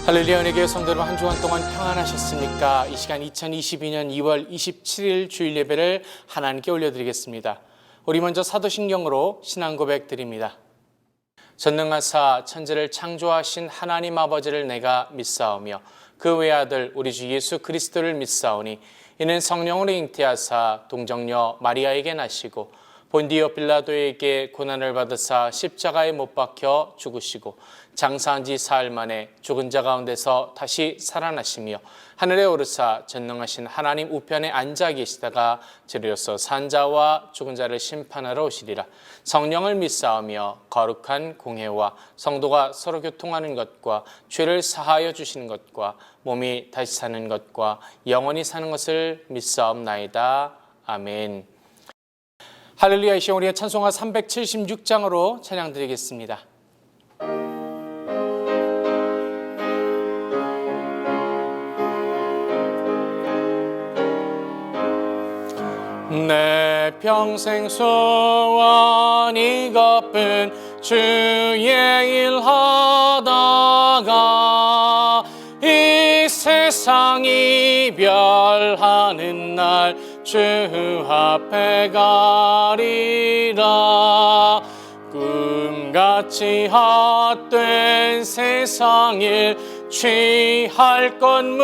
할렐루야, 은혜 교회 성도 여러분, 한 주간 동안 평안하셨습니까? 이 시간 2022년 2월 27일 주일 예배를 하나님께 올려드리겠습니다. 우리 먼저 사도신경으로 신앙 고백 드립니다. 전능하사 천지를 창조하신 하나님 아버지를 내가 믿사오며 그 외아들 우리 주 예수 그리스도를 믿사오니 이는 성령으로 잉태하사 동정녀 마리아에게 나시고 본디오 빌라도에게 고난을 받으사 십자가에 못 박혀 죽으시고 장사한 지 사흘 만에 죽은 자 가운데서 다시 살아나시며 하늘에 오르사 전능하신 하나님 우편에 앉아 계시다가 저리로서 산 자와 죽은 자를 심판하러 오시리라. 성령을 믿사오며 거룩한 공회와 성도가 서로 교통하는 것과 죄를 사하여 주시는 것과 몸이 다시 사는 것과 영원히 사는 것을 믿사옵나이다. 아멘. 할렐루야. 이 시간 우리가 찬송가 376장으로 찬양 드리겠습니다. 내 평생 소원 이것뿐 주의 일 하다가 이 세상 이별하는 날 주 앞에 가리라. 꿈같이 헛된 세상 일 취할 건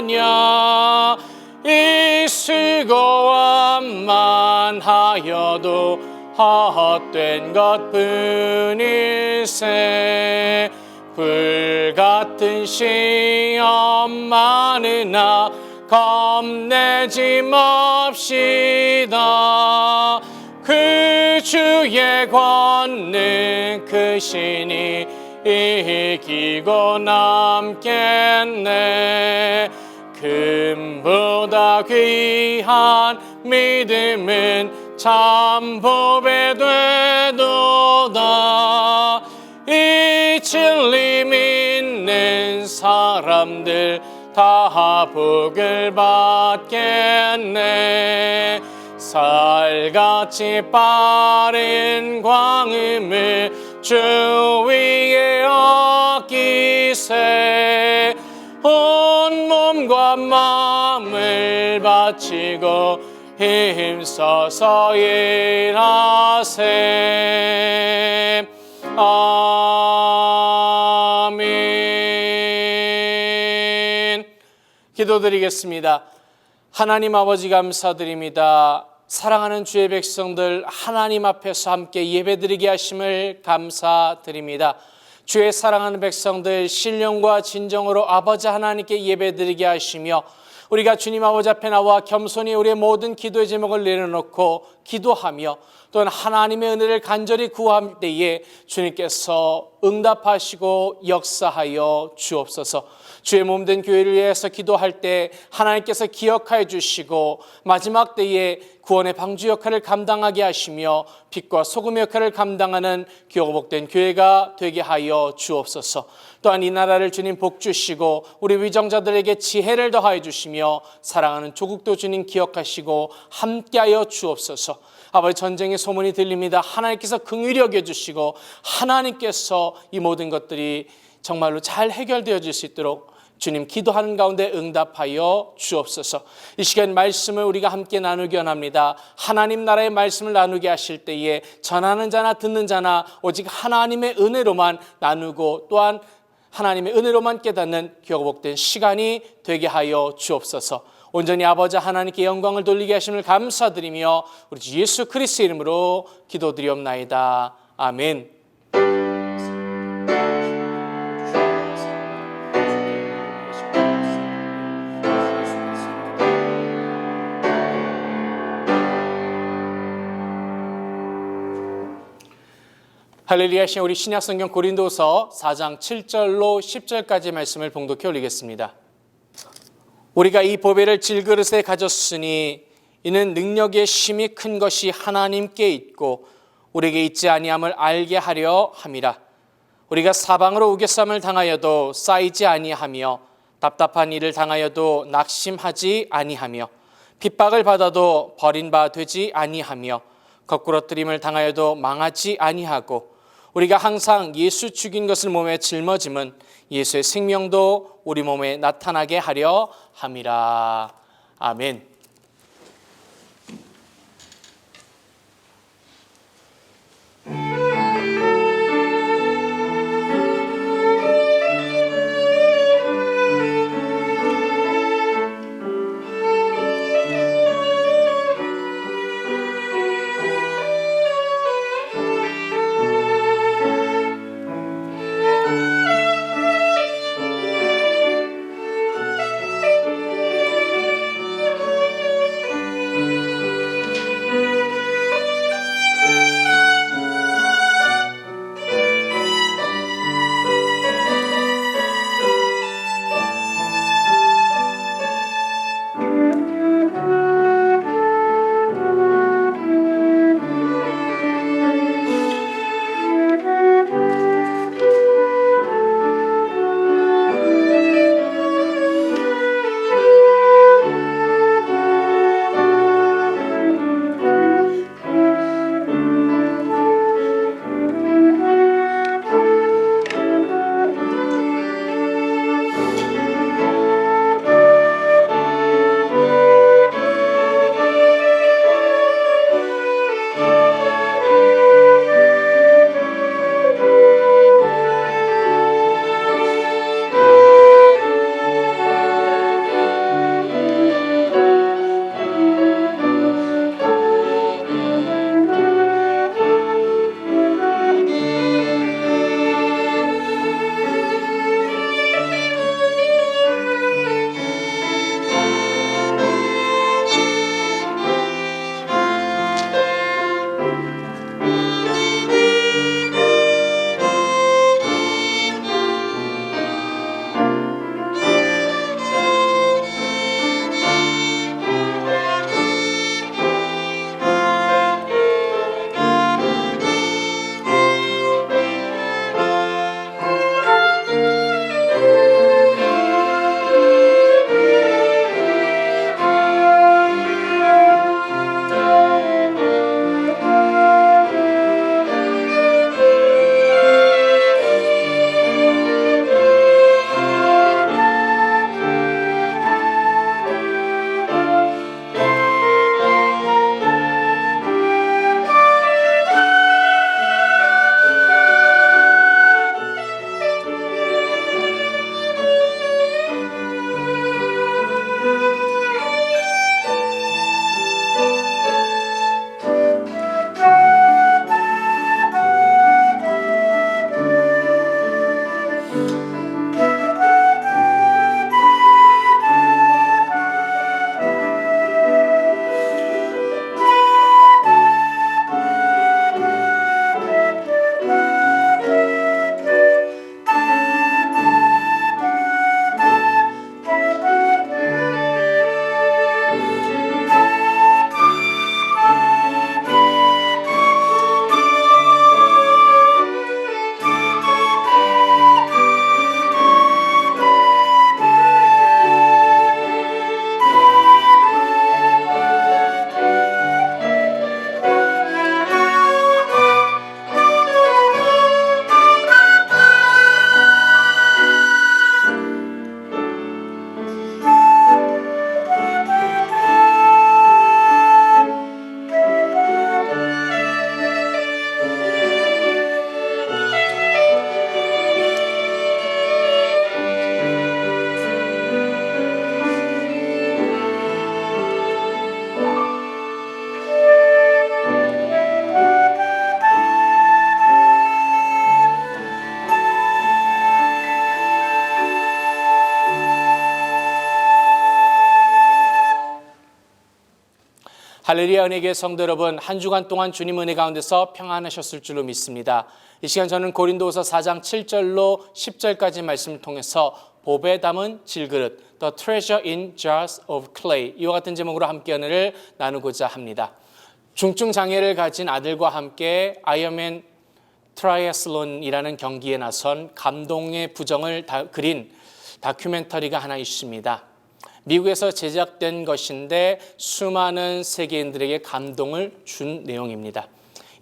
무엇냐. 이 수고함만 하여도 헛된 것뿐일세. 불같은 시험 많으나 겁내지 맙시다. 그 주의 권능 크시니 이기고 남겠네. 금보다 귀한 믿음은 참 보배 되도다. 이 진리 믿는 사람들 다 복을 받겠네. 살같이 빠른 광음을 주 위에 얻기세. 온 몸과 마음을 바치고 힘써서 일하세. 아멘. 기도드리겠습니다. 하나님 아버지 감사드립니다. 사랑하는 주의 백성들 하나님 앞에서 함께 예배드리게 하심을 감사드립니다. 주의 사랑하는 백성들 신령과 진정으로 아버지 하나님께 예배드리게 하시며 우리가 주님 아버지 앞에 나와 겸손히 우리의 모든 기도의 제목을 내려놓고 기도하며 또한 하나님의 은혜를 간절히 구할 때에 주님께서 응답하시고 역사하여 주옵소서. 주의 몸된 교회를 위해서 기도할 때 하나님께서 기억하여 주시고 마지막 때에 구원의 방주 역할을 감당하게 하시며 빛과 소금의 역할을 감당하는 복된 교회가 되게 하여 주옵소서. 또한 이 나라를 주님 복 주시고 우리 위정자들에게 지혜를 더하여 주시며 사랑하는 조국도 주님 기억하시고 함께하여 주옵소서. 아버지, 전쟁의 소문이 들립니다. 하나님께서 긍휼히 여겨주시고 하나님께서 이 모든 것들이 정말로 잘 해결되어질 수 있도록 주님 기도하는 가운데 응답하여 주옵소서. 이 시간 말씀을 우리가 함께 나누기 원합니다. 하나님 나라의 말씀을 나누게 하실 때에 전하는 자나 듣는 자나 오직 하나님의 은혜로만 나누고 또한 하나님의 은혜로만 깨닫는 복된 시간이 되게 하여 주옵소서. 온전히 아버지 하나님께 영광을 돌리게 하심을 감사드리며 우리 주 예수 그리스도의 이름으로 기도드리옵나이다. 아멘. 할렐루야. 우리 신약성경 고린도서 4장 7절로 10절까지 말씀을 봉독해 올리겠습니다. 우리가 이 보배를 질그릇에 가졌으니 이는 능력의 힘이 큰 것이 하나님께 있고 우리에게 있지 아니함을 알게 하려 함이라. 우리가 사방으로 우겨쌈을 당하여도 쌓이지 아니하며 답답한 일을 당하여도 낙심하지 아니하며 핍박을 받아도 버린 바 되지 아니하며 거꾸러뜨림을 당하여도 망하지 아니하고 우리가 항상 예수 죽인 것을 몸에 짊어짐은 예수의 생명도 우리 몸에 나타나게 하려 함이라. 아멘. 할렐루야. 은혜교회 성도 여러분, 한 주간 동안 주님 은혜 가운데서 평안하셨을 줄로 믿습니다. 이 시간 저는 고린도후서 4장 7절로 10절까지 말씀을 통해서 복에 담은 질그릇, The Treasure in Jars of Clay, 이와 같은 제목으로 함께 은혜를 나누고자 합니다. 중증 장애를 가진 아들과 함께 아이언맨 트라이애슬론이라는 경기에 나선 감동의 부정을 그린 다큐멘터리가 하나 있습니다. 미국에서 제작된 것인데 수많은 세계인들에게 감동을 준 내용입니다.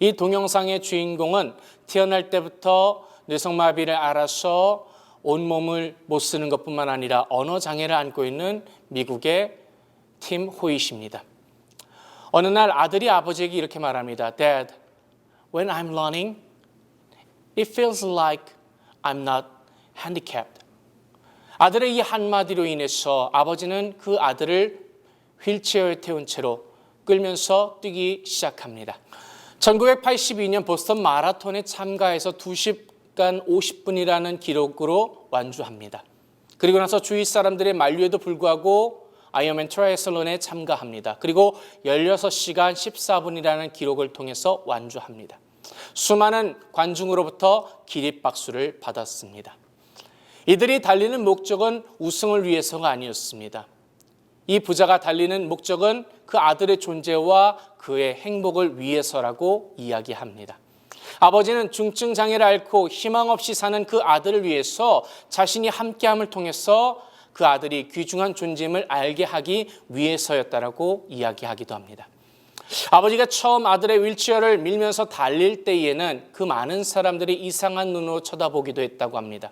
이 동영상의 주인공은 태어날 때부터 뇌성마비를 앓아서 온몸을 못 쓰는 것뿐만 아니라 언어장애를 안고 있는 미국의 팀 호잇입니다. 어느 날 아들이 아버지에게 이렇게 말합니다. Dad, when I'm running, it feels like I'm not handicapped. 아들의 이 한마디로 인해서 아버지는 그 아들을 휠체어에 태운 채로 끌면서 뛰기 시작합니다. 1982년 보스턴 마라톤에 참가해서 2시간 50분이라는 기록으로 완주합니다. 그리고 나서 주위 사람들의 만류에도 불구하고 아이언맨 트라이애슬론에 참가합니다. 그리고 16시간 14분이라는 기록을 통해서 완주합니다. 수많은 관중으로부터 기립박수를 받았습니다. 이들이 달리는 목적은 우승을 위해서가 아니었습니다. 이 부자가 달리는 목적은 그 아들의 존재와 그의 행복을 위해서라고 이야기합니다. 아버지는 중증 장애를 앓고 희망 없이 사는 그 아들을 위해서 자신이 함께함을 통해서 그 아들이 귀중한 존재임을 알게 하기 위해서였다라고 이야기하기도 합니다. 아버지가 처음 아들의 휠체어를 밀면서 달릴 때에는 그 많은 사람들이 이상한 눈으로 쳐다보기도 했다고 합니다.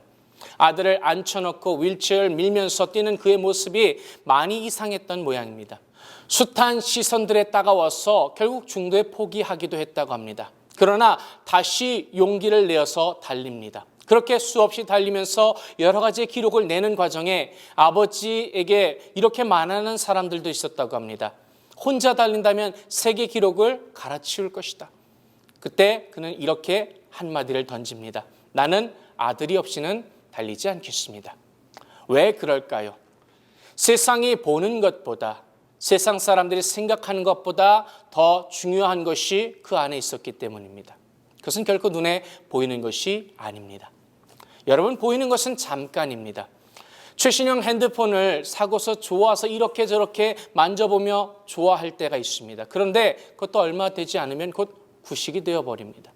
아들을 앉혀놓고 휠체어를 밀면서 뛰는 그의 모습이 많이 이상했던 모양입니다. 숱한 시선들에 따가워서 결국 중도에 포기하기도 했다고 합니다. 그러나 다시 용기를 내어서 달립니다. 그렇게 수없이 달리면서 여러 가지 기록을 내는 과정에 아버지에게 이렇게 말하는 사람들도 있었다고 합니다. 혼자 달린다면 세계 기록을 갈아치울 것이다. 그때 그는 이렇게 한마디를 던집니다. 나는 아들이 없이는 달리지 않겠습니다. 왜 그럴까요? 세상이 보는 것보다, 세상 사람들이 생각하는 것보다 더 중요한 것이 그 안에 있었기 때문입니다. 그것은 결코 눈에 보이는 것이 아닙니다. 여러분, 보이는 것은 잠깐입니다. 최신형 핸드폰을 사고서 좋아서 이렇게 저렇게 만져보며 좋아할 때가 있습니다. 그런데 그것도 얼마 되지 않으면 곧 구식이 되어버립니다.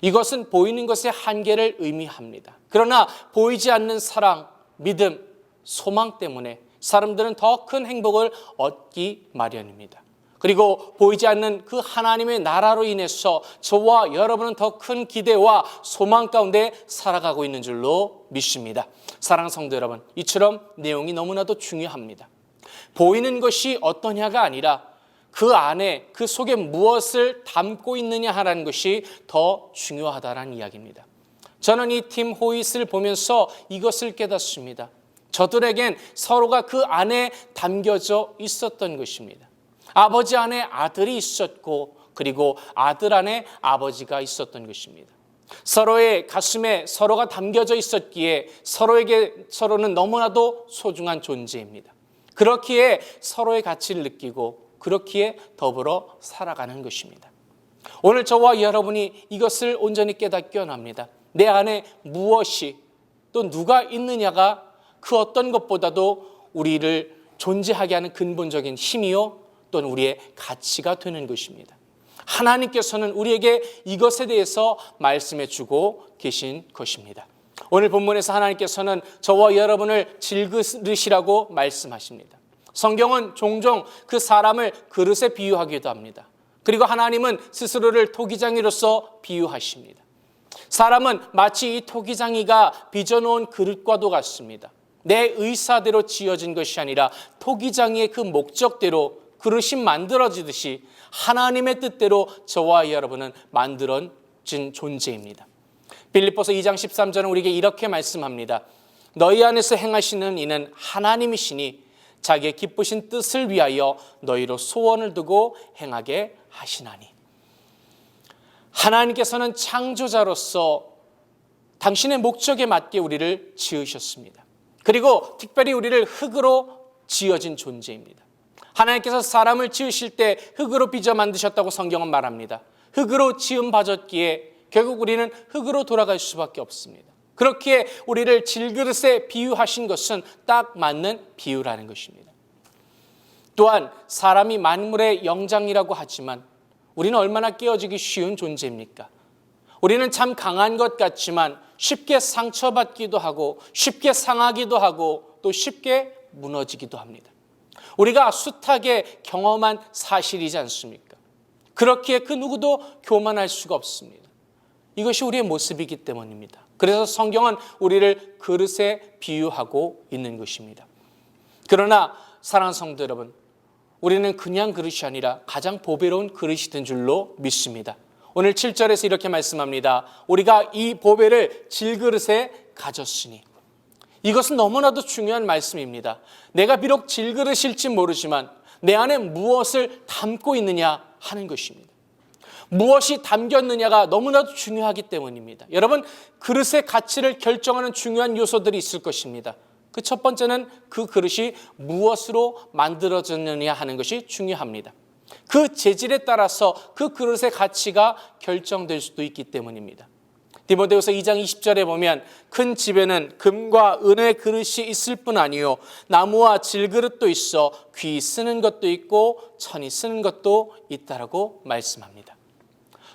이것은 보이는 것의 한계를 의미합니다. 그러나 보이지 않는 사랑, 믿음, 소망 때문에 사람들은 더 큰 행복을 얻기 마련입니다. 그리고 보이지 않는 그 하나님의 나라로 인해서 저와 여러분은 더 큰 기대와 소망 가운데 살아가고 있는 줄로 믿습니다. 사랑하는 성도 여러분, 이처럼 내용이 너무나도 중요합니다. 보이는 것이 어떠냐가 아니라 그 안에, 그 속에 무엇을 담고 있느냐 하는 것이 더 중요하다는 이야기입니다. 저는 이 팀 호잇을 보면서 이것을 깨닫습니다. 저들에겐 서로가 그 안에 담겨져 있었던 것입니다. 아버지 안에 아들이 있었고, 그리고 아들 안에 아버지가 있었던 것입니다. 서로의 가슴에 서로가 담겨져 있었기에 서로에게 서로는 너무나도 소중한 존재입니다. 그렇기에 서로의 가치를 느끼고 그렇기에 더불어 살아가는 것입니다. 오늘 저와 여러분이 이것을 온전히 깨닫기 원합니다. 내 안에 무엇이 또 누가 있느냐가 그 어떤 것보다도 우리를 존재하게 하는 근본적인 힘이요 또는 우리의 가치가 되는 것입니다. 하나님께서는 우리에게 이것에 대해서 말씀해 주고 계신 것입니다. 오늘 본문에서 하나님께서는 저와 여러분을 질그릇이라고 말씀하십니다. 성경은 종종 그 사람을 그릇에 비유하기도 합니다. 그리고 하나님은 스스로를 토기장이로서 비유하십니다. 사람은 마치 이 토기장이가 빚어놓은 그릇과도 같습니다. 내 의사대로 지어진 것이 아니라 토기장이의 그 목적대로 그릇이 만들어지듯이 하나님의 뜻대로 저와 여러분은 만들어진 존재입니다. 빌립보서 2장 13절은 우리에게 이렇게 말씀합니다. 너희 안에서 행하시는 이는 하나님이시니 자기의 기쁘신 뜻을 위하여 너희로 소원을 두고 행하게 하시나니. 하나님께서는 창조자로서 당신의 목적에 맞게 우리를 지으셨습니다. 그리고 특별히 우리를 흙으로 지어진 존재입니다. 하나님께서 사람을 지으실 때 흙으로 빚어 만드셨다고 성경은 말합니다. 흙으로 지음 받았기에 결국 우리는 흙으로 돌아갈 수밖에 없습니다. 그렇기에 우리를 질그릇에 비유하신 것은 딱 맞는 비유라는 것입니다. 또한 사람이 만물의 영장이라고 하지만 우리는 얼마나 깨어지기 쉬운 존재입니까? 우리는 참 강한 것 같지만 쉽게 상처받기도 하고 쉽게 상하기도 하고 또 쉽게 무너지기도 합니다. 우리가 숱하게 경험한 사실이지 않습니까? 그렇기에 그 누구도 교만할 수가 없습니다. 이것이 우리의 모습이기 때문입니다. 그래서 성경은 우리를 그릇에 비유하고 있는 것입니다. 그러나 사랑하는 성도 여러분, 우리는 그냥 그릇이 아니라 가장 보배로운 그릇이 된 줄로 믿습니다. 오늘 7절에서 이렇게 말씀합니다. 우리가 이 보배를 질그릇에 가졌으니. 이것은 너무나도 중요한 말씀입니다. 내가 비록 질그릇일지 모르지만 내 안에 무엇을 담고 있느냐 하는 것입니다. 무엇이 담겼느냐가 너무나도 중요하기 때문입니다. 여러분, 그릇의 가치를 결정하는 중요한 요소들이 있을 것입니다. 그 첫 번째는 그 그릇이 무엇으로 만들어졌느냐 하는 것이 중요합니다. 그 재질에 따라서 그 그릇의 가치가 결정될 수도 있기 때문입니다. 디모데후서 2장 20절에 보면 큰 집에는 금과 은의 그릇이 있을 뿐 아니요 나무와 질그릇도 있어 귀 쓰는 것도 있고 천이 쓰는 것도 있다라고 말씀합니다.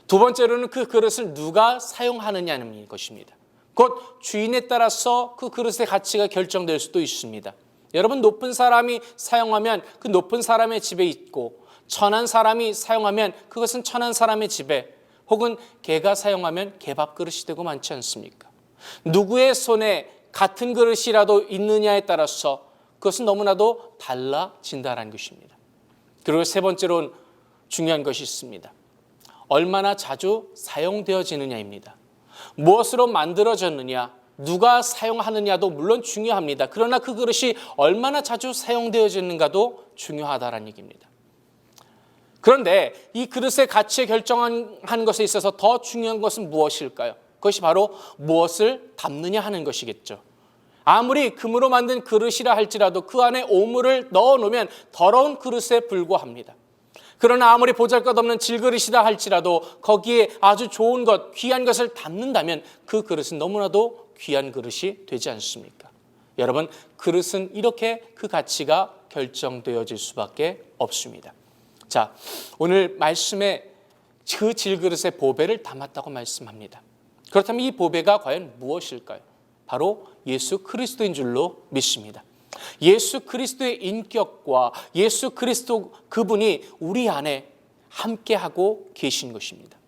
두 번째로는 그 그릇을 누가 사용하느냐는 것입니다. 곧 주인에 따라서 그 그릇의 가치가 결정될 수도 있습니다. 여러분, 높은 사람이 사용하면 그 높은 사람의 집에 있고 천한 사람이 사용하면 그것은 천한 사람의 집에, 혹은 개가 사용하면 개밥 그릇이 되고 많지 않습니까? 누구의 손에 같은 그릇이라도 있느냐에 따라서 그것은 너무나도 달라진다는 것입니다. 그리고 세 번째로는 중요한 것이 있습니다. 얼마나 자주 사용되어지느냐입니다. 무엇으로 만들어졌느냐, 누가 사용하느냐도 물론 중요합니다. 그러나 그 그릇이 얼마나 자주 사용되어지는가도 중요하다는 얘기입니다. 그런데 이 그릇의 가치에 결정한 것에 있어서 더 중요한 것은 무엇일까요? 그것이 바로 무엇을 담느냐 하는 것이겠죠. 아무리 금으로 만든 그릇이라 할지라도 그 안에 오물을 넣어놓으면 더러운 그릇에 불과합니다. 그러나 아무리 보잘것없는 질그릇이다 할지라도 거기에 아주 좋은 것, 귀한 것을 담는다면 그 그릇은 너무나도 귀한 그릇이 되지 않습니까? 여러분, 그릇은 이렇게 그 가치가 결정되어질 수밖에 없습니다. 자, 오늘 말씀에 그 질그릇의 보배를 담았다고 말씀합니다. 그렇다면 이 보배가 과연 무엇일까요? 바로 예수 그리스도인 줄로 믿습니다. 예수 그리스도의 인격과 예수 그리스도 그분이 우리 안에 함께하고 계신 것입니다.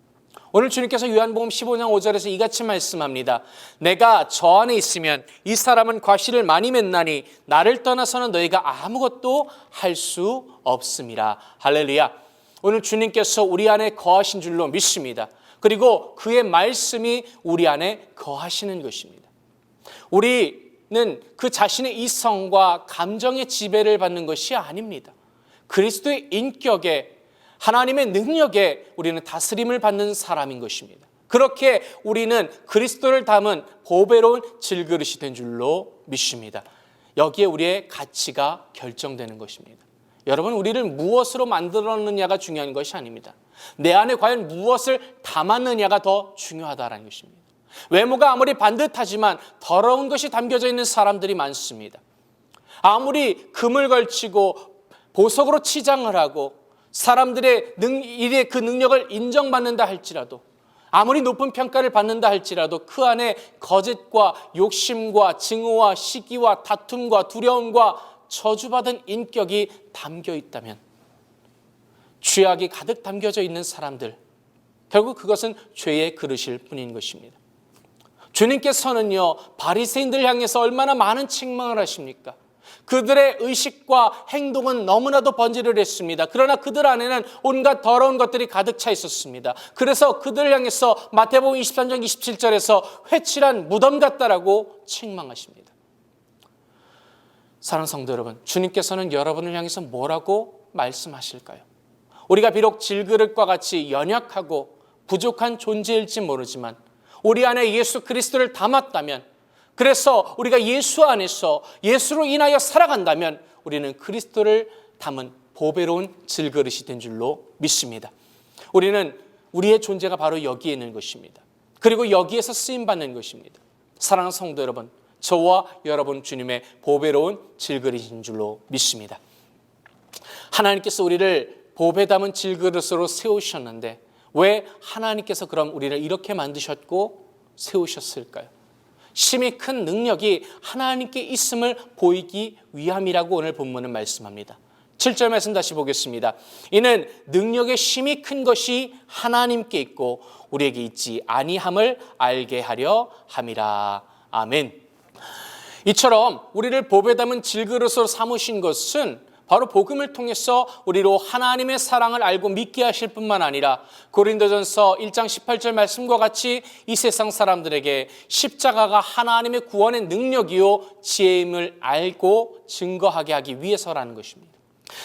오늘 주님께서 요한복음 15장 5절에서 이같이 말씀합니다. 내가 저 안에 있으면 이 사람은 과실을 많이 맺나니 나를 떠나서는 너희가 아무것도 할 수 없음이라. 할렐루야. 오늘 주님께서 우리 안에 거하신 줄로 믿습니다. 그리고 그의 말씀이 우리 안에 거하시는 것입니다. 우리는 그 자신의 이성과 감정의 지배를 받는 것이 아닙니다. 그리스도의 인격에, 하나님의 능력에 우리는 다스림을 받는 사람인 것입니다. 그렇게 우리는 그리스도를 담은 보배로운 질그릇이 된 줄로 믿습니다. 여기에 우리의 가치가 결정되는 것입니다. 여러분, 우리를 무엇으로 만들었느냐가 중요한 것이 아닙니다. 내 안에 과연 무엇을 담았느냐가 더 중요하다는 것입니다. 외모가 아무리 반듯하지만 더러운 것이 담겨져 있는 사람들이 많습니다. 아무리 금을 걸치고 보석으로 치장을 하고 사람들의 일의 그 능력을 인정받는다 할지라도, 아무리 높은 평가를 받는다 할지라도 그 안에 거짓과 욕심과 증오와 시기와 다툼과 두려움과 저주받은 인격이 담겨 있다면, 죄악이 가득 담겨져 있는 사람들, 결국 그것은 죄의 그릇일 뿐인 것입니다. 주님께서는요, 바리새인들 향해서 얼마나 많은 책망을 하십니까? 그들의 의식과 행동은 너무나도 번지를 했습니다. 그러나 그들 안에는 온갖 더러운 것들이 가득 차 있었습니다. 그래서 그들을 향해서 마태복음 23장 27절에서 회칠한 무덤 같다라고 책망하십니다. 사랑하는 성도 여러분, 주님께서는 여러분을 향해서 뭐라고 말씀하실까요? 우리가 비록 질그릇과 같이 연약하고 부족한 존재일지 모르지만 우리 안에 예수 그리스도를 담았다면, 그래서 우리가 예수 안에서 예수로 인하여 살아간다면 우리는 그리스도를 담은 보배로운 질그릇이 된 줄로 믿습니다. 우리는 우리의 존재가 바로 여기에 있는 것입니다. 그리고 여기에서 쓰임받는 것입니다. 사랑하는 성도 여러분, 저와 여러분 주님의 보배로운 질그릇인 줄로 믿습니다. 하나님께서 우리를 보배 담은 질그릇으로 세우셨는데 왜 하나님께서 그럼 우리를 이렇게 만드셨고 세우셨을까요? 심히 큰 능력이 하나님께 있음을 보이기 위함이라고 오늘 본문은 말씀합니다. 7절 말씀 다시 보겠습니다. 이는 능력의 힘이 큰 것이 하나님께 있고 우리에게 있지 아니함을 알게 하려 함이라. 아멘. 이처럼 우리를 복에 담은 질그릇으로 삼으신 것은 바로 복음을 통해서 우리로 하나님의 사랑을 알고 믿게 하실 뿐만 아니라 고린도전서 1장 18절 말씀과 같이 이 세상 사람들에게 십자가가 하나님의 구원의 능력이요 지혜임을 알고 증거하게 하기 위해서라는 것입니다.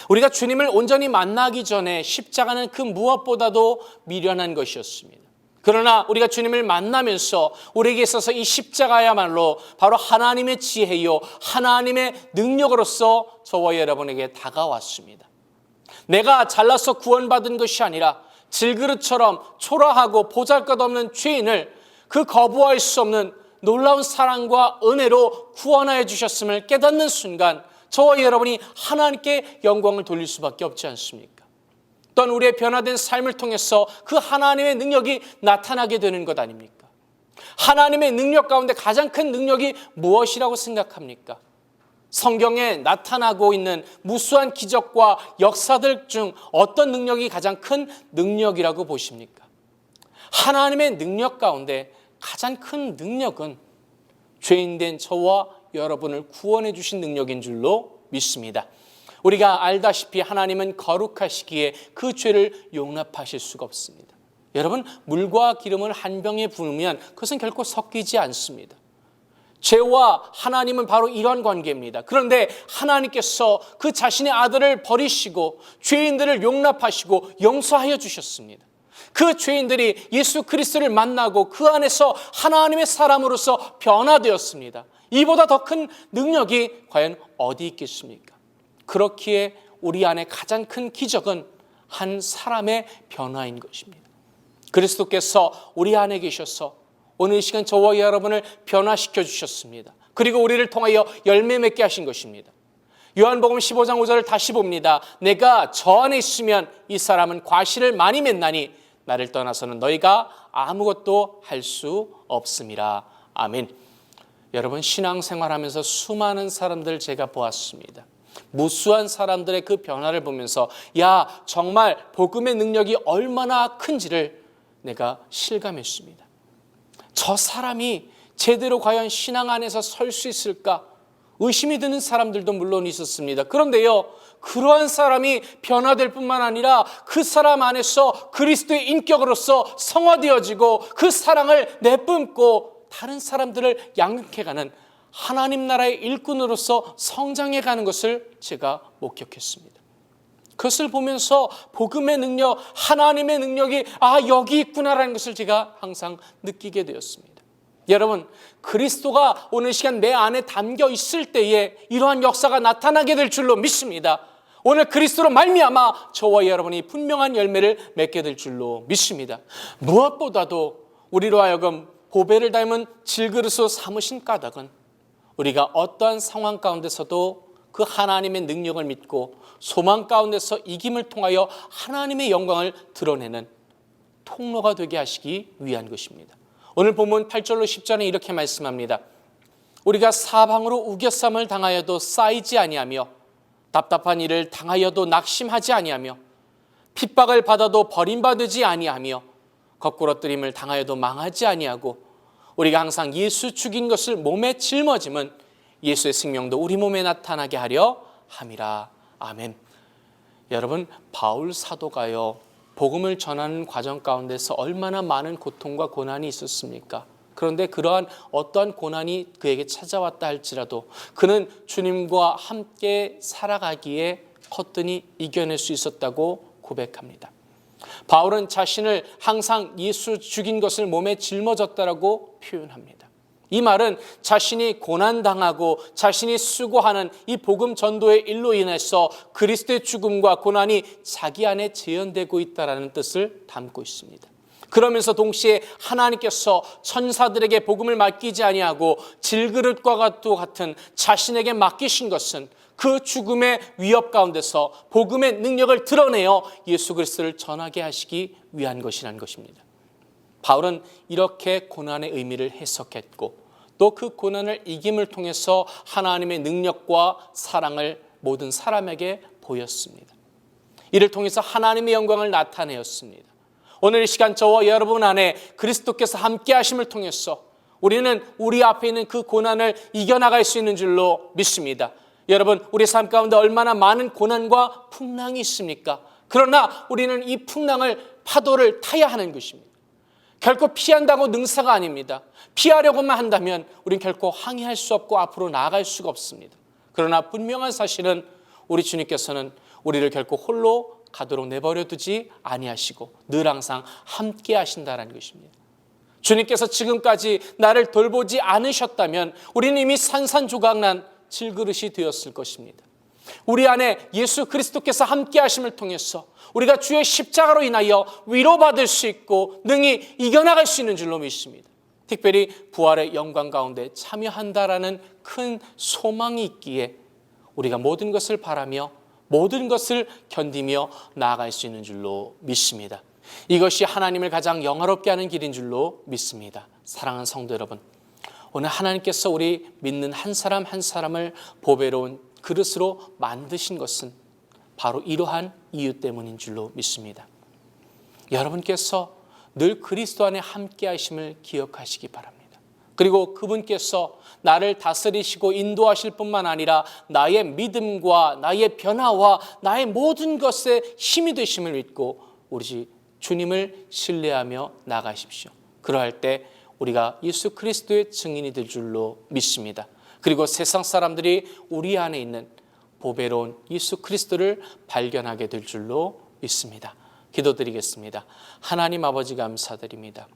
우리가 주님을 온전히 만나기 전에 십자가는 그 무엇보다도 미련한 것이었습니다. 그러나 우리가 주님을 만나면서 우리에게 있어서 이 십자가야말로 바로 하나님의 지혜요 하나님의 능력으로서 저와 여러분에게 다가왔습니다. 내가 잘나서 구원받은 것이 아니라 질그릇처럼 초라하고 보잘것없는 죄인을 그 거부할 수 없는 놀라운 사랑과 은혜로 구원하여 주셨음을 깨닫는 순간 저와 여러분이 하나님께 영광을 돌릴 수밖에 없지 않습니까? 또한 우리의 변화된 삶을 통해서 그 하나님의 능력이 나타나게 되는 것 아닙니까? 하나님의 능력 가운데 가장 큰 능력이 무엇이라고 생각합니까? 성경에 나타나고 있는 무수한 기적과 역사들 중 어떤 능력이 가장 큰 능력이라고 보십니까? 하나님의 능력 가운데 가장 큰 능력은 죄인된 저와 여러분을 구원해 주신 능력인 줄로 믿습니다. 우리가 알다시피 하나님은 거룩하시기에 그 죄를 용납하실 수가 없습니다. 여러분, 물과 기름을 한 병에 부으면 그것은 결코 섞이지 않습니다. 죄와 하나님은 바로 이런 관계입니다. 그런데 하나님께서 그 자신의 아들을 버리시고 죄인들을 용납하시고 용서하여 주셨습니다. 그 죄인들이 예수 그리스도를 만나고 그 안에서 하나님의 사람으로서 변화되었습니다. 이보다 더 큰 능력이 과연 어디 있겠습니까? 그렇기에 우리 안에 가장 큰 기적은 한 사람의 변화인 것입니다. 그리스도께서 우리 안에 계셔서 오늘 이 시간 저와 여러분을 변화시켜 주셨습니다. 그리고 우리를 통하여 열매 맺게 하신 것입니다. 요한복음 15장 5절을 다시 봅니다. 내가 저 안에 있으면 이 사람은 과실을 많이 맺나니 나를 떠나서는 너희가 아무것도 할 수 없음이라. 아멘. 여러분, 신앙생활하면서 수많은 사람들 제가 보았습니다. 무수한 사람들의 그 변화를 보면서 정말 복음의 능력이 얼마나 큰지를 내가 실감했습니다. 저 사람이 제대로 과연 신앙 안에서 설 수 있을까? 의심이 드는 사람들도 물론 있었습니다. 그런데요, 그러한 사람이 변화될 뿐만 아니라 그 사람 안에서 그리스도의 인격으로서 성화되어지고 그 사랑을 내뿜고 다른 사람들을 양육해가는 하나님 나라의 일꾼으로서 성장해가는 것을 제가 목격했습니다. 그것을 보면서 복음의 능력, 하나님의 능력이 여기 있구나라는 것을 제가 항상 느끼게 되었습니다. 여러분, 그리스도가 오늘 시간 내 안에 담겨 있을 때에 이러한 역사가 나타나게 될 줄로 믿습니다. 오늘 그리스도로 말미암아 저와 여러분이 분명한 열매를 맺게 될 줄로 믿습니다. 무엇보다도 우리로 하여금 보배를 닮은 질그릇으로 삼으신 까닭은 우리가 어떠한 상황 가운데서도 그 하나님의 능력을 믿고 소망 가운데서 이김을 통하여 하나님의 영광을 드러내는 통로가 되게 하시기 위한 것입니다. 오늘 본문 8절로 10절에 이렇게 말씀합니다. 우리가 사방으로 우겨쌈을 당하여도 쌓이지 아니하며 답답한 일을 당하여도 낙심하지 아니하며 핍박을 받아도 버림받지 아니하며 거꾸러뜨림을 당하여도 망하지 아니하고 우리가 항상 예수 죽인 것을 몸에 짊어짐은 예수의 생명도 우리 몸에 나타나게 하려 함이라. 아멘. 여러분, 바울 사도가요, 복음을 전하는 과정 가운데서 얼마나 많은 고통과 고난이 있었습니까? 그런데 그러한 어떠한 고난이 그에게 찾아왔다 할지라도 그는 주님과 함께 살아가기에 커튼이 이겨낼 수 있었다고 고백합니다. 바울은 자신을 항상 예수 죽인 것을 몸에 짊어졌다라고 표현합니다. 이 말은 자신이 고난당하고 자신이 수고하는 이 복음 전도의 일로 인해서 그리스도의 죽음과 고난이 자기 안에 재현되고 있다는 뜻을 담고 있습니다. 그러면서 동시에 하나님께서 천사들에게 복음을 맡기지 아니하고 질그릇과 같은 자신에게 맡기신 것은 그 죽음의 위협 가운데서 복음의 능력을 드러내어 예수 그리스도를 전하게 하시기 위한 것이라는 것입니다. 바울은 이렇게 고난의 의미를 해석했고 또 그 고난을 이김을 통해서 하나님의 능력과 사랑을 모든 사람에게 보였습니다. 이를 통해서 하나님의 영광을 나타내었습니다. 오늘 이 시간 저와 여러분 안에 그리스도께서 함께 하심을 통해서 우리는 우리 앞에 있는 그 고난을 이겨나갈 수 있는 줄로 믿습니다. 여러분, 우리 삶 가운데 얼마나 많은 고난과 풍랑이 있습니까? 그러나 우리는 이 풍랑을, 파도를 타야 하는 것입니다. 결코 피한다고 능사가 아닙니다. 피하려고만 한다면 우리는 결코 항해할 수 없고 앞으로 나아갈 수가 없습니다. 그러나 분명한 사실은 우리 주님께서는 우리를 결코 홀로 가도록 내버려 두지 아니하시고 늘 항상 함께 하신다는 것입니다. 주님께서 지금까지 나를 돌보지 않으셨다면 우리는 이미 산산조각난 질그릇이 되었을 것입니다. 우리 안에 예수 그리스도께서 함께 하심을 통해서 우리가 주의 십자가로 인하여 위로받을 수 있고 능히 이겨나갈 수 있는 줄로 믿습니다. 특별히 부활의 영광 가운데 참여한다라는 큰 소망이 있기에 우리가 모든 것을 바라며 모든 것을 견디며 나아갈 수 있는 줄로 믿습니다. 이것이 하나님을 가장 영화롭게 하는 길인 줄로 믿습니다. 사랑하는 성도 여러분, 오늘 하나님께서 우리 믿는 한 사람 한 사람을 보배로운 그릇으로 만드신 것은 바로 이러한 이유 때문인 줄로 믿습니다. 여러분께서 늘 그리스도 안에 함께 하심을 기억하시기 바랍니다. 그리고 그분께서 나를 다스리시고 인도하실 뿐만 아니라 나의 믿음과 나의 변화와 나의 모든 것에 힘이 되심을 믿고 우리 주님을 신뢰하며 나가십시오. 그러할 때 우리가 예수 그리스도의 증인이 될 줄로 믿습니다. 그리고 세상 사람들이 우리 안에 있는 보배로운 예수 그리스도를 발견하게 될 줄로 믿습니다. 기도드리겠습니다. 하나님 아버지 감사드립니다.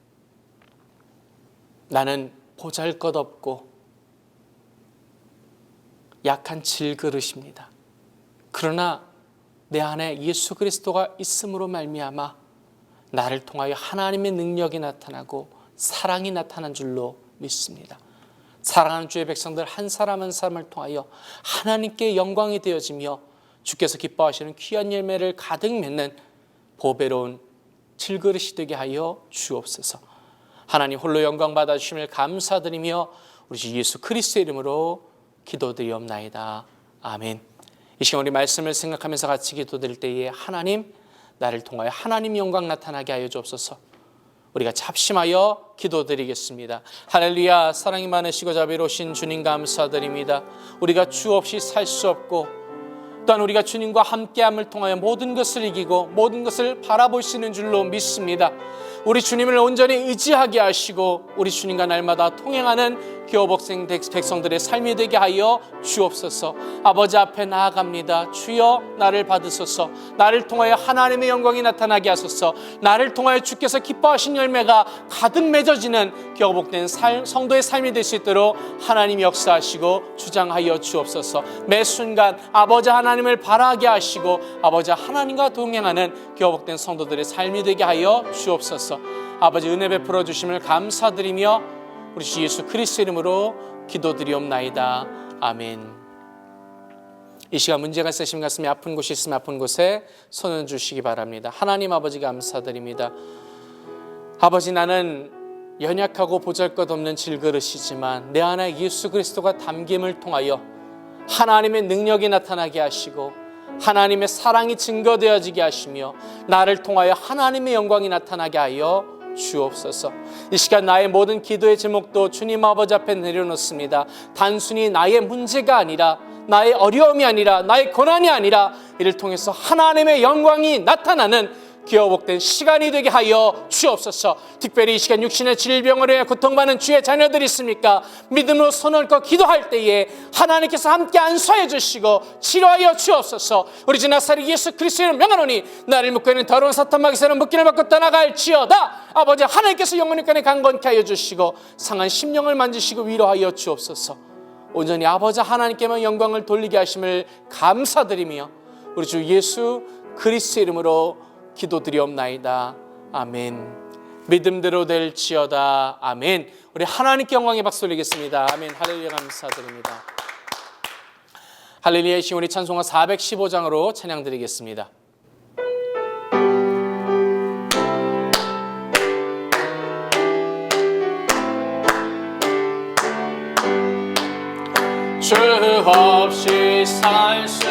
나는 보잘것없고 약한 질그릇입니다. 그러나 내 안에 예수 그리스도가 있음으로 말미암아 나를 통하여 하나님의 능력이 나타나고 사랑이 나타난 줄로 믿습니다. 사랑하는 주의 백성들 한 사람 한 사람을 통하여 하나님께 영광이 되어지며 주께서 기뻐하시는 귀한 열매를 가득 맺는 보배로운 질그릇이 되게 하여 주옵소서. 하나님 홀로 영광 받아주심을 감사드리며 우리 주 예수 그리스도의 이름으로 기도드리옵나이다. 아멘. 이 시간 우리 말씀을 생각하면서 같이 기도드릴 때에 하나님, 나를 통하여 하나님 영광 나타나게 하여 주옵소서. 우리가 합심하여 기도드리겠습니다. 할렐루야. 사랑이 많으시고 자비로우신 주님 감사드립니다. 우리가 주 없이 살 수 없고 또한 우리가 주님과 함께함을 통하여 모든 것을 이기고 모든 것을 바라볼 수 있는 줄로 믿습니다. 우리 주님을 온전히 의지하게 하시고 우리 주님과 날마다 통행하는 교복생 백성들의 삶이 되게 하여 주옵소서. 아버지 앞에 나아갑니다. 주여 나를 받으소서. 나를 통하여 하나님의 영광이 나타나게 하소서. 나를 통하여 주께서 기뻐하신 열매가 가득 맺어지는 교복된 성도의 삶이 될 수 있도록 하나님 역사하시고 주장하여 주옵소서. 매 순간 아버지 하나님을 바라게 하시고 아버지 하나님과 동행하는 교복된 성도들의 삶이 되게 하여 주옵소서. 아버지 은혜 베풀어 주심을 감사드리며 우리 주 예수 그리스도 이름으로 기도드리옵나이다. 아멘. 이 시간 문제가 있으신 가슴이 아픈 곳이 있으면 아픈 곳에 손을 주시기 바랍니다. 하나님 아버지 감사드립니다. 아버지, 나는 연약하고 보잘것없는 질그릇이지만 내 안에 예수 그리스도가 담김을 통하여 하나님의 능력이 나타나게 하시고 하나님의 사랑이 증거되어지게 하시며 나를 통하여 하나님의 영광이 나타나게 하여 주옵소서. 이 시간 나의 모든 기도의 제목도 주님 아버지 앞에 내려놓습니다. 단순히 나의 문제가 아니라, 나의 어려움이 아니라, 나의 고난이 아니라 이를 통해서 하나님의 영광이 나타나는 기어복된 시간이 되게 하여 주옵소서. 특별히 이 시간 육신의 질병으로 인해 고통받는 주의 자녀들이 있습니까? 믿음으로 손을 얹고 기도할 때에 하나님께서 함께 안수해 주시고 치료하여 주옵소서. 우리 주 나사렛 예수 그리스도의 명하노니 나를 묶고 있는 더러운 사탄 마귀새는 묶기를 받고 떠나갈지어다. 아버지 하나님께서 영혼의 끈을 강건케 하여 주시고 상한 심령을 만지시고 위로하여 주옵소서. 온전히 아버지 하나님께만 영광을 돌리게 하심을 감사드리며 우리 주 예수 그리스도의 이름으로 기도드리옵나이다. 아멘. 믿음대로 될지어다. 아멘. 우리 하나님께 영광의 박수 올리겠습니다. 아멘. 할렐루야. 감사드립니다. 할렐루야. 이 시간 우리 찬송가 415장으로 찬양 드리겠습니다. 주 없이 살 수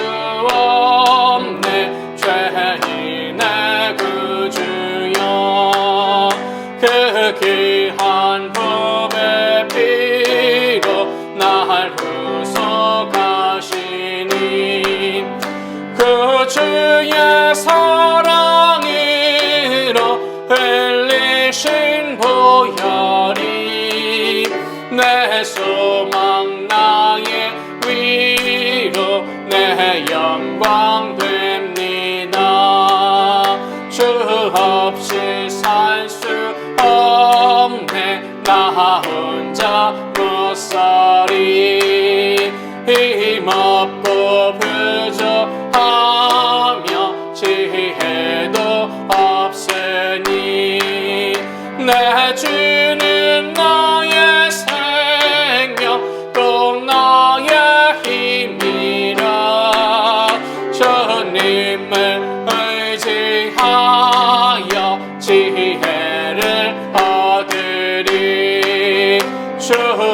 없 귀한 법의 피로 날 구속하시니 그 주의 사랑으로 흘리신 보혈이 내 소망 나의 위로 내 영광 됩니다. 주 없이 살 수 없네 나 혼자 못 살이 힘없고 부족하며 지혜도 없으니 내 주는 나의 생명 또 나의 힘이라 주님을 의지하여 지혜를 얻으리 주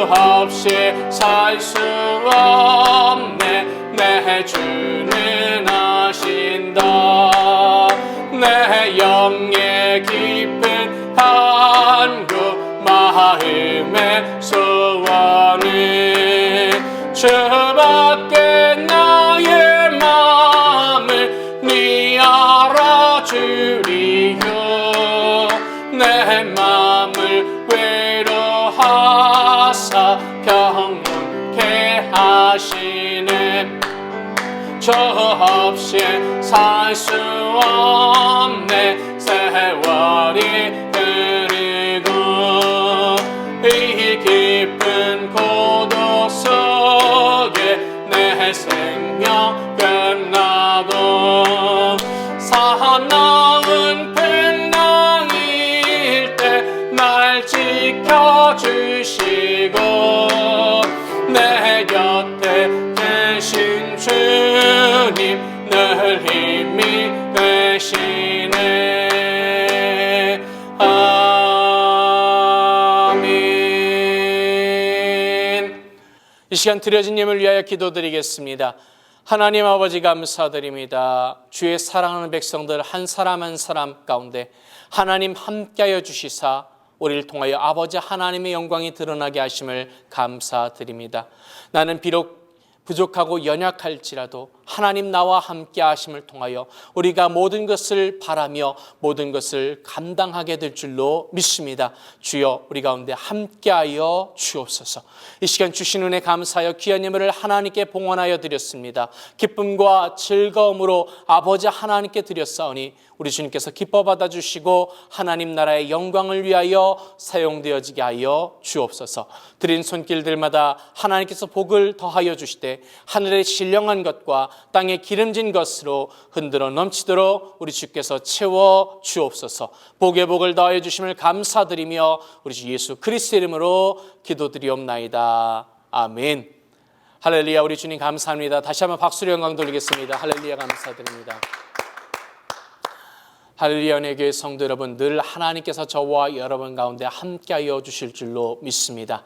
없이 살 수 없네 내 주는 아신다 내 영의 깊은 한구 마음의 소원은 주밖에 나의 마음을 네 알아주리요 내 마음을 외로하사 평온케 하시네 저 없이 살 수 없네 세월이 흐르고 이 깊은 고독 속에 내 생명 끝나고 사나운 풍랑일 때 날 지켜주시고 내 곁에 계신 주님 늘 힘이 되시네 아멘. 이 시간 드려진 예물 위하여 기도드리겠습니다. 하나님 아버지 감사드립니다. 주의 사랑하는 백성들 한 사람 한 사람 가운데 하나님 함께하여 주시사 우리를 통하여 아버지 하나님의 영광이 드러나게 하심을 감사드립니다. 나는 비록 부족하고 연약할지라도 하나님 나와 함께 하심을 통하여 우리가 모든 것을 바라며 모든 것을 감당하게 될 줄로 믿습니다. 주여 우리 가운데 함께하여 주옵소서. 이 시간 주신 은혜 감사하여 귀한 예물을 하나님께 봉헌하여 드렸습니다. 기쁨과 즐거움으로 아버지 하나님께 드렸사오니 우리 주님께서 기뻐 받아주시고 하나님 나라의 영광을 위하여 사용되어지게 하여 주옵소서. 드린 손길들마다 하나님께서 복을 더하여 주시되 하늘의 신령한 것과 땅에 기름진 것으로 흔들어 넘치도록 우리 주께서 채워 주옵소서. 복의 복을 더하여 주심을 감사드리며 우리 주 예수 그리스도의 이름으로 기도드리옵나이다. 아멘. 할렐루야. 우리 주님 감사합니다. 다시 한번 박수로 영광 돌리겠습니다. 할렐루야. 감사드립니다. 할렐루야. 은혜의 교회 성도 여러분, 늘 하나님께서 저와 여러분 가운데 함께하여 주실 줄로 믿습니다.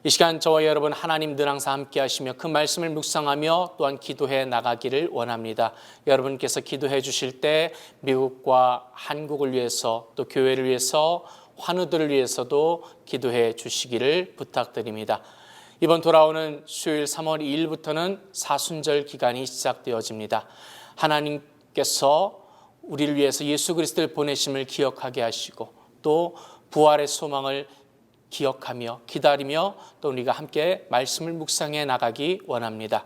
이 시간 저와 여러분 하나님 늘 항상 함께 하시며 그 말씀을 묵상하며 또한 기도해 나가기를 원합니다. 여러분께서 기도해 주실 때 미국과 한국을 위해서 또 교회를 위해서 환우들을 위해서도 기도해 주시기를 부탁드립니다. 이번 돌아오는 수요일 3월 2일부터는 사순절 기간이 시작되어집니다. 하나님께서 우리를 위해서 예수 그리스도를 보내심을 기억하게 하시고 또 부활의 소망을 기억하며 기다리며 또 우리가 함께 말씀을 묵상해 나가기 원합니다.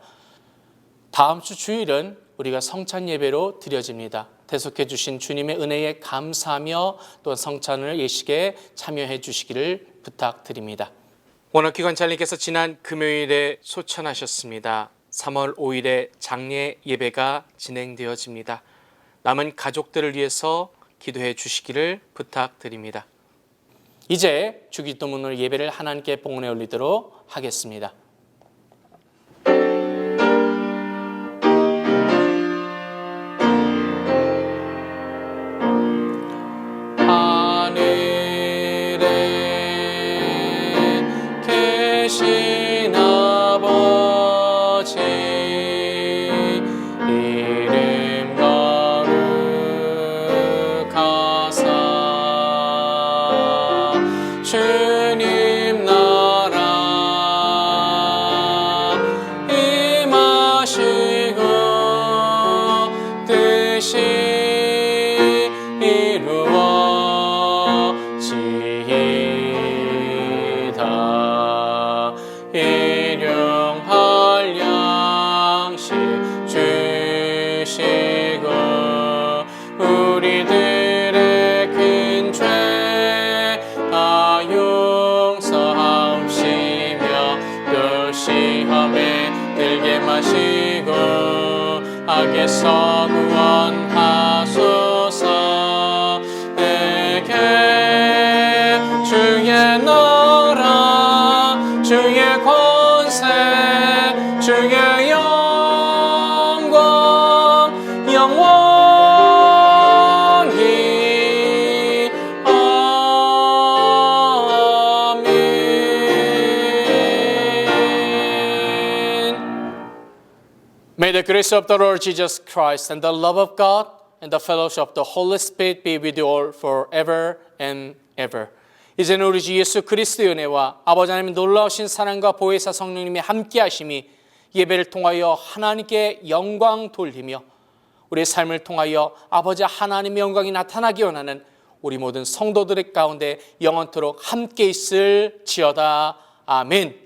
다음 주 주일은 우리가 성찬 예배로 드려집니다. 대속해 주신 주님의 은혜에 감사하며 또 성찬을 예식에 참여해 주시기를 부탁드립니다. 원어기관장님께서 지난 금요일에 소천하셨습니다. 3월 5일에 장례 예배가 진행되어집니다. 남은 가족들을 위해서 기도해 주시기를 부탁드립니다. 이제 주기도문으로 예배를 하나님께 봉헌해 올리도록 하겠습니다. 하늘에 계신 아버지 이름 거룩하사 주님 나라 임하시고 뜻이 이루어지이다. 일용할 양식 주시고 우리들의 큰 죄 다 용서하옵시며 또 시험에 들게 마시고 악에서 구원하소서. 내게 주의 나라 주의 권세 주의 영광 영원히 아멘. May the grace of the Lord Jesus Christ and the love of God and the fellowship of the Holy Spirit be with you all forever and ever. 이제는 우리 주 예수 그리스도의 은혜와 아버지 하나님의 놀라우신 사랑과 보혜사 성령님의 함께 하심이 예배를 통하여 하나님께 영광 돌리며 우리의 삶을 통하여 아버지 하나님의 영광이 나타나기 원하는 우리 모든 성도들의 가운데 영원토록 함께 있을지어다. 아멘.